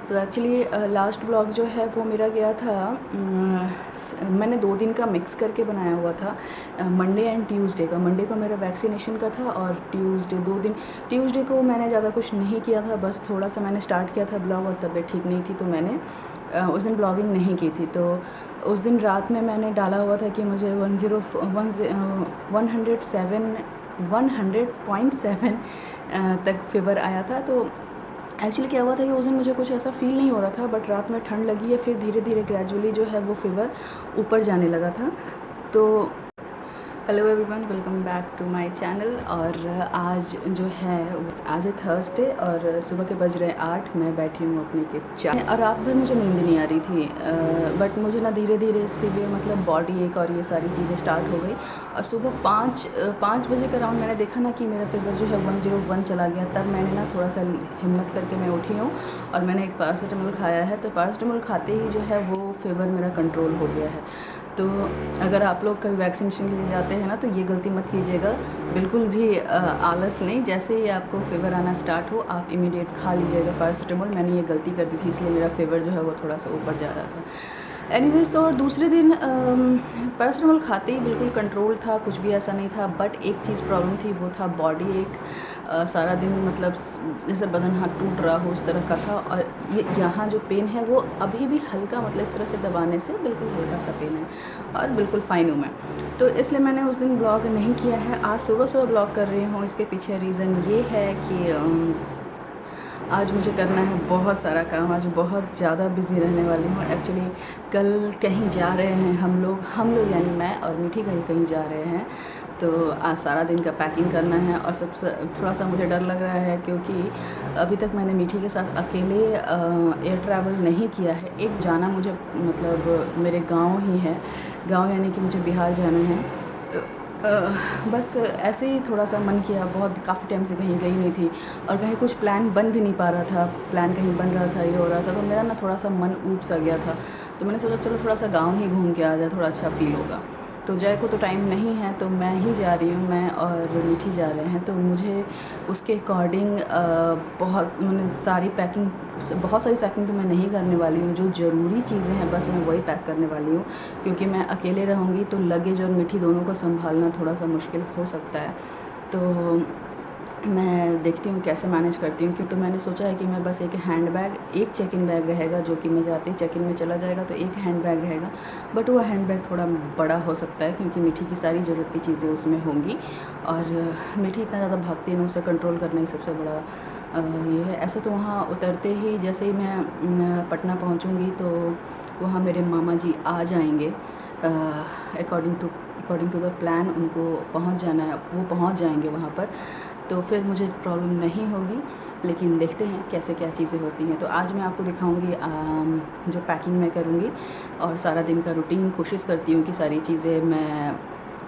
तो actually last blog जो है वो मेरा गया था, मैंने 2 दिन का मिक्स करके बनाया हुआ था, मंडे एंड ट्यूसडे का। मंडे को मेरा वैक्सीनेशन का था और ट्यूसडे 2 दिन। ट्यूसडे को मैंने ज़्यादा कुछ नहीं किया था, बस थोड़ा सा मैंने स्टार्ट किया था ब्लॉग और तबीयत ठीक नहीं थी तो मैंने उस दिन ब्लॉगिंग नहीं की थी। तो उस दिन रात में मैंने डाला हुआ था कि मुझे 100.7 तक फ़ीवर आया था। तो एक्चुअली क्या हुआ था कि उस दिन मुझे कुछ ऐसा फ़ील नहीं हो रहा था, बट रात में ठंड लगी है, फिर धीरे धीरे ग्रेजुअली जो है वो फ़ीवर ऊपर जाने लगा था। तो hello everyone, welcome back to my channel. और आज जो है आज है थर्सडे और सुबह के बज रहे 8। मैं बैठी हूँ अपने के चाय और रात भर मुझे नींद नहीं आ रही थी, बट मुझे ना धीरे धीरे सीवियर मतलब बॉडी एक और ये सारी चीज़ें स्टार्ट हो गई। और सुबह 5 बजे के अराउंड मैंने देखा ना कि मेरा फीवर जो है 101 चला गया। तब मैंने ना थोड़ा सा हिम्मत करके मैं उठी हूँ और मैंने एक पैरासीटामोल खाया है। तो पैरासीटामोल खाते ही जो है वो फीवर मेरा कंट्रोल हो गया है। तो अगर आप लोग कभी वैक्सीनेशन के लिए जाते हैं ना तो ये गलती मत कीजिएगा, बिल्कुल भी आलस नहीं। जैसे ही आपको फीवर आना स्टार्ट हो आप इमीडिएट खा लीजिएगा पैरासीटामोल। मैंने ये गलती कर दी थी, इसलिए मेरा फीवर जो है वो थोड़ा सा ऊपर जा रहा था। एनीवेज, तो और दूसरे दिन पैरासीटामोल खाते ही बिल्कुल कंट्रोल था, कुछ भी ऐसा नहीं था। बट एक चीज़ प्रॉब्लम थी, वो था बॉडी एक सारा दिन मतलब जैसे बदन हाथ टूट रहा हो उस तरह का था। और ये यहाँ जो पेन है वो अभी भी हल्का, मतलब इस तरह से दबाने से बिल्कुल हल्का सा पेन है और बिल्कुल फ़ाइन हूँ मैं। तो इसलिए मैंने उस दिन ब्लॉग नहीं किया है। आज सुबह ब्लॉग कर रही हूँ। इसके पीछे रीज़न ये है कि आज मुझे करना है बहुत सारा काम। आज बहुत ज़्यादा बिज़ी रहने वाली हूँ। एक्चुअली कल कहीं जा रहे हैं हम लोग यानी मैं और मीठी कहीं जा रहे हैं। तो आज सारा दिन का पैकिंग करना है और सबसे थोड़ा सा मुझे डर लग रहा है क्योंकि अभी तक मैंने मीठी के साथ अकेले एयर ट्रैवल नहीं किया है। एक जाना मुझे मतलब मेरे गांव ही है, गांव यानी कि मुझे बिहार जाना है। तो बस ऐसे ही थोड़ा सा मन किया, बहुत काफ़ी टाइम से कहीं गई नहीं थी और कहीं कुछ प्लान बन भी नहीं पा रहा था। प्लान कहीं बन रहा था, ये हो रहा था, तो मेरा ना थोड़ा सा मन ऊब सा गया था। तो मैंने सोचा चलो थोड़ा सा गांव ही घूम के आ जाए, थोड़ा अच्छा फील होगा। तो जय को तो टाइम नहीं है तो मैं ही जा रही हूँ, मैं और मीठी जा रहे हैं। तो मुझे उसके अकॉर्डिंग बहुत सारी पैकिंग तो मैं नहीं करने वाली हूँ। जो ज़रूरी चीज़ें हैं बस मैं वही पैक करने वाली हूँ, क्योंकि मैं अकेले रहूँगी तो लगेज और मीठी दोनों को संभालना थोड़ा सा मुश्किल हो सकता है। तो मैं देखती हूँ कैसे मैनेज करती हूँ। क्योंकि तो मैंने सोचा है कि मैं बस एक हैंड बैग, एक चेक इन बैग रहेगा, जो कि मैं जाते ही चेक इन में चला जाएगा, तो एक हैंड बैग रहेगा। बट वो हैंड बैग थोड़ा बड़ा हो सकता है क्योंकि मीठी की सारी ज़रूरत की चीज़ें उसमें होंगी और मीठी इतना ज़्यादा भागती है ना, उसे कंट्रोल करना ही सबसे बड़ा ये है। ऐसे तो वहाँ उतरते ही जैसे ही मैं पटना पहुँचूँगी तो वहाँ मेरे मामा जी आ जाएंगे। अकॉर्डिंग टू द प्लान उनको पहुँच जाना है, वो पहुँच जाएंगे वहाँ पर, तो फिर मुझे प्रॉब्लम नहीं होगी। लेकिन देखते हैं कैसे क्या चीज़ें होती हैं। तो आज मैं आपको दिखाऊंगी जो पैकिंग मैं करूँगी और सारा दिन का रूटीन। कोशिश करती हूँ कि सारी चीज़ें मैं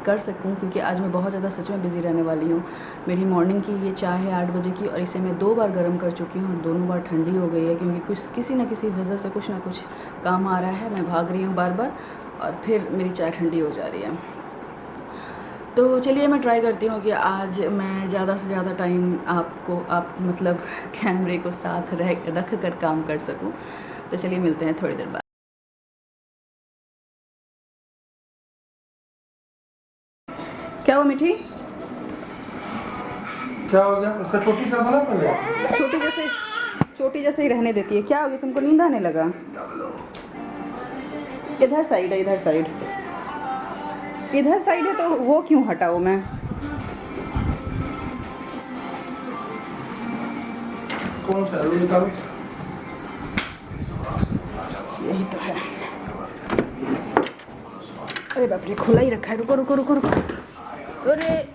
कर सकूं, क्योंकि आज मैं बहुत ज़्यादा सच में बिज़ी रहने वाली हूँ। मेरी मॉर्निंग की ये चाय है 8 बजे की और इसे मैं 2 बार गर्म कर चुकी हूँ और दोनों बार ठंडी हो गई है, क्योंकि किसी न किसी वजह से कुछ ना कुछ काम आ रहा है। मैं भाग रही हूँ बार बार और फिर मेरी चाय ठंडी हो जा रही है। तो चलिए मैं ट्राई करती हूँ कि आज मैं ज़्यादा से ज़्यादा टाइम आप मतलब कैमरे को साथ रख कर काम कर सकूँ। तो चलिए मिलते हैं थोड़ी देर बाद। क्या हुआ मीठी? क्या हो गया? उसका चोटी कर दो ना पहले। छोटी जैसे ही रहने देती है। क्या हो गया, तुमको नींद आने लगा? इधर साइड है, इधर साइड है, तो वो क्यों हटाऊँ मैं? कौन सा है? निकालो। यही तो है। अरे बाप रे, खुला ही रखा है। रुको रुको रुको रुको। अरे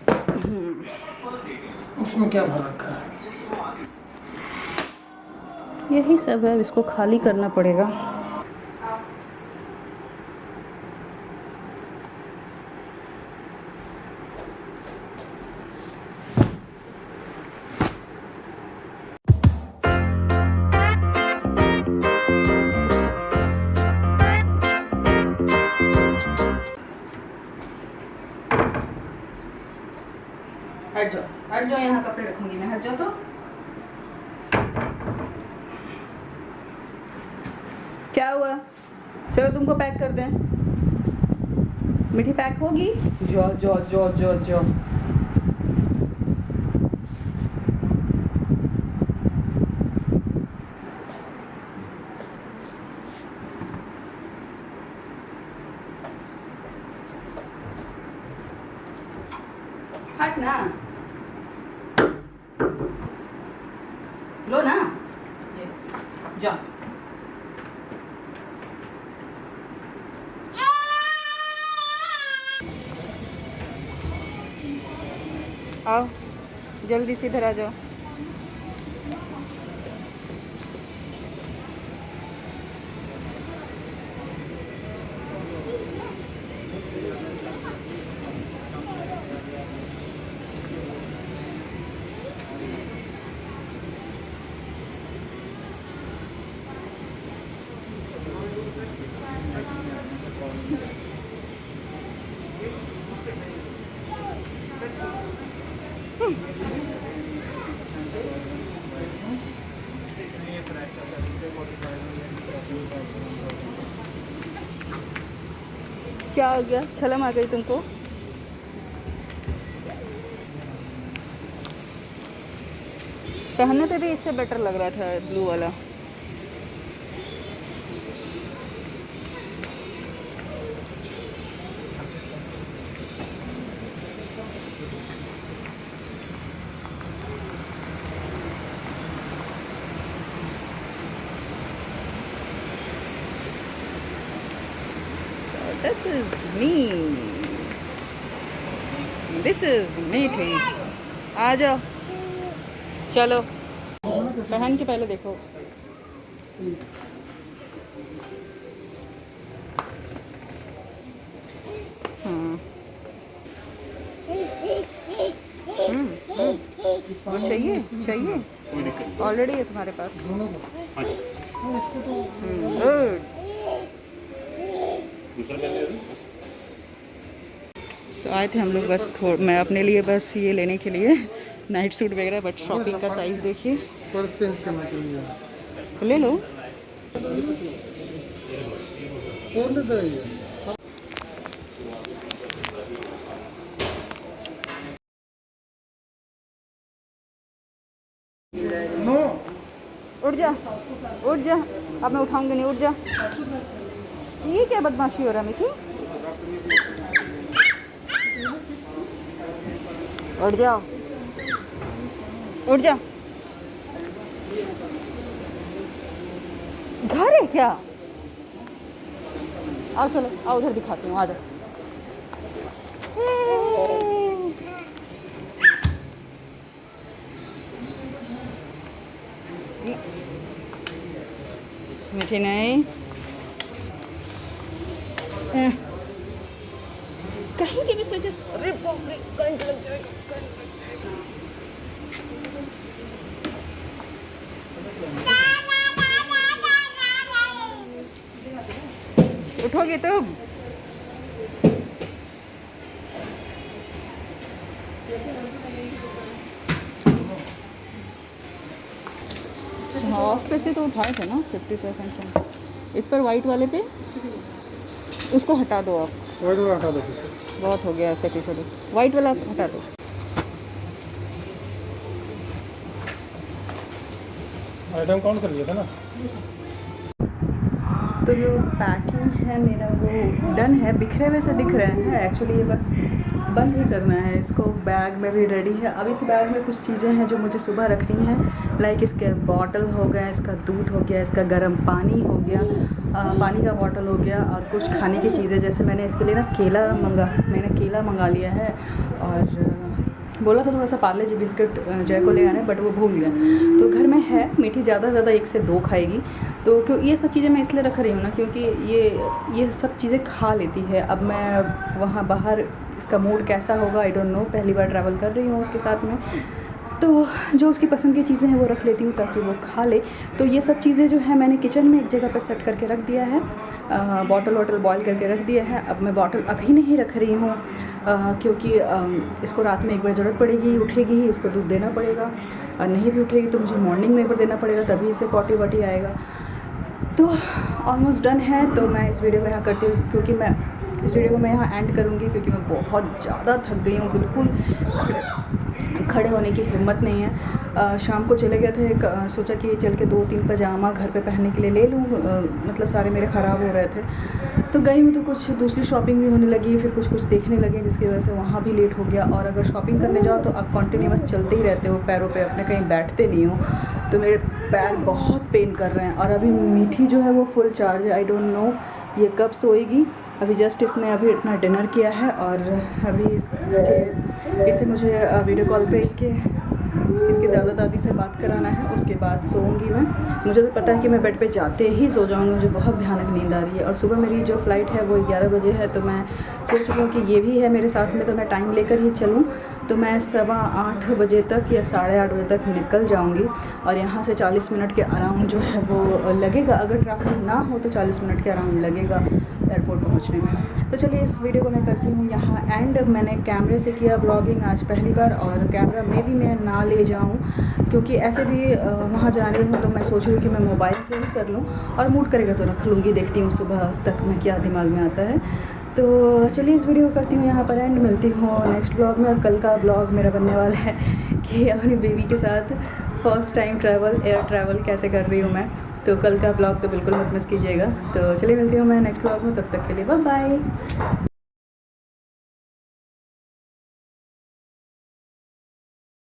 उसमें क्या भर रखा है? यही सब है, इसको खाली करना पड़ेगा। हट जाओ, यहाँ कपड़े रखूंगी मैं। हट जाओ। तो क्या हुआ? चलो तुमको पैक कर दें। मीठी पैक होगी। जो जो जो जो जो हट ना, लो ना, ये जाओ। आओ जल्दी से इधर आ जाओ। क्या हो गया? छलम आ गई तुमको? पहनने पे भी इससे बेटर लग रहा था ब्लू वाला। This is me. This is मीठी। आ जाओ, चलो पहन के पहले देखो। हाँ चाहिए चाहिए, ऑलरेडी है तुम्हारे पास। गुड। तो आए थे हम लोग बस मैं अपने लिए बस ये लेने के लिए नाइट सूट वगैरह, बट शॉपिंग का साइज़ देखिए। पर्स चेंज करने के लिए तो ले लो। नो, उठ जा उठ जा, अब मैं उठाऊंगी नहीं, उठ जा। ये क्या बदमाशी हो रहा है मीठी? उठ जाओ उठ जा। घर है क्या? आओ चलो, आओ उधर दिखाती हूँ, आ जाओ। मीठी नहीं, कहीं की भी सोचे। अरे बाप रे, करंट लग जाएगा, करंट लग जाएगा। उठोगे तुम? ऑफ पे से तो उठाए थे ना 50% से। इस पर वाइट वाले पे उसको हटा दो आप। वाइट वाला हटा दो, बहुत हो गया ऐसे टी-शर्ट, वाइट वाला हटा दो। आइटम काउंट कर लिया था ना। तो जो पैकिंग है मेरा वो डन है, बिखरे हुए से दिख रहे हैं एक्चुअली, ये बस बंद ही करना है इसको। बैग में भी रेडी है। अब इस बैग में कुछ चीज़ें हैं जो मुझे सुबह रखनी है, लाइक इसके बॉटल हो गया, इसका दूध हो गया, इसका गर्म पानी हो गया, पानी का बॉटल हो गया, और कुछ खाने की चीज़ें जैसे मैंने इसके लिए ना मैंने केला मंगा लिया है, और बोला था थोड़ा सा पार्ले जी बिस्किट जय को ले आना है, बट वो भूल गया। तो घर में है, मीठी ज़्यादा से ज़्यादा 1 से 2 खाएगी। तो क्यों ये सब चीज़ें मैं इसलिए रख रही हूँ ना, क्योंकि ये सब चीज़ें खा लेती है। अब मैं वहाँ बाहर इसका मूड कैसा होगा आई डोंट नो, पहली बार ट्रैवल कर रही हूँ उसके साथ में, तो जो उसकी पसंद की चीज़ें हैं वो रख लेती हूँ ताकि वो खा ले। तो ये सब चीज़ें जो है मैंने किचन में एक जगह पर सेट करके रख दिया है, बॉटल बॉयल करके रख दिया है। अब मैं बॉटल अभी नहीं रख रही हूँ क्योंकि इसको रात में एक बार ज़रूरत पड़ेगी, उठेगी ही इसको दूध देना पड़ेगा, और नहीं भी उठेगी तो मुझे मॉर्निंग में एक बार देना पड़ेगा, तभी इसे पॉटी वॉटी आएगा। तो ऑलमोस्ट डन है, तो मैं इस वीडियो को यहाँ करती हूँ, क्योंकि मैं इस वीडियो को मैं यहाँ एंड करूँगी, क्योंकि मैं बहुत ज़्यादा थक गई हूँ, बिल्कुल खड़े होने की हिम्मत नहीं है। शाम को चले गए थे, सोचा कि चल के 2-3 पजामा घर पे पहनने के लिए ले लूँ, मतलब सारे मेरे ख़राब हो रहे थे। तो गई हूँ तो कुछ दूसरी शॉपिंग भी होने लगी, फिर कुछ देखने लगे, जिसकी वजह से वहाँ भी लेट हो गया। और अगर शॉपिंग करने जाओ तो आप कॉन्टीन्यूअस चलते ही रहते हो पैरों पे, अपने कहीं बैठते नहीं हो, तो मेरे पैर बहुत पेन कर रहे हैं। और अभी मीठी जो है वो फुल चार्ज है, आई डोंट नो ये कब सोएगी। अभी जस्ट इसने अभी इतना डिनर किया है, और अभी इसे मुझे वीडियो कॉल पे इसके दादा दादी से बात कराना है, उसके बाद सोऊंगी मैं। मुझे तो पता है कि मैं बेड पे जाते ही सो जाऊंगी, मुझे बहुत भयानक नींद आ रही है। और सुबह मेरी जो फ़्लाइट है वो 11 बजे है, तो मैं सोच रही हूँ कि ये भी है मेरे साथ में, तो मैं टाइम लेकर ही चलूँ। तो मैं 7:15 बजे तक या 8:30 बजे तक निकल जाऊँगी, और यहाँ से 40 मिनट के अराउंड जो है वो लगेगा, अगर ट्रैफिक ना हो तो 40 मिनट के अराउंड लगेगा एयरपोर्ट पहुँचने में। तो चलिए इस वीडियो को मैं करती हूँ यहाँ एंड। मैंने कैमरे से किया ब्लॉगिंग आज पहली बार, और कैमरा में भी मैं ना ले जाऊँ, क्योंकि ऐसे भी वहाँ जा रही हूँ, तो मैं सोच रही हूँ कि मैं मोबाइल से ही कर लूँ, और मूड करेगा तो रख लूँगी, देखती हूँ सुबह तक मैं क्या दिमाग में आता है। तो चलिए इस वीडियो को करती हूँ यहाँ पर एंड, मिलती हूँ नेक्स्ट ब्लॉग में। और कल का ब्लॉग मेरा बनने वाला है कि अपनी बेबी के साथ फर्स्ट टाइम एयर ट्रैवल कैसे कर रही हूँ मैं। तो कल का ब्लॉग तो बिल्कुल मत मिस कीजिएगा। तो चलिए मिलती हूँ मैं नेक्स्ट ब्लॉग में, तब तक के लिए बाय बाय।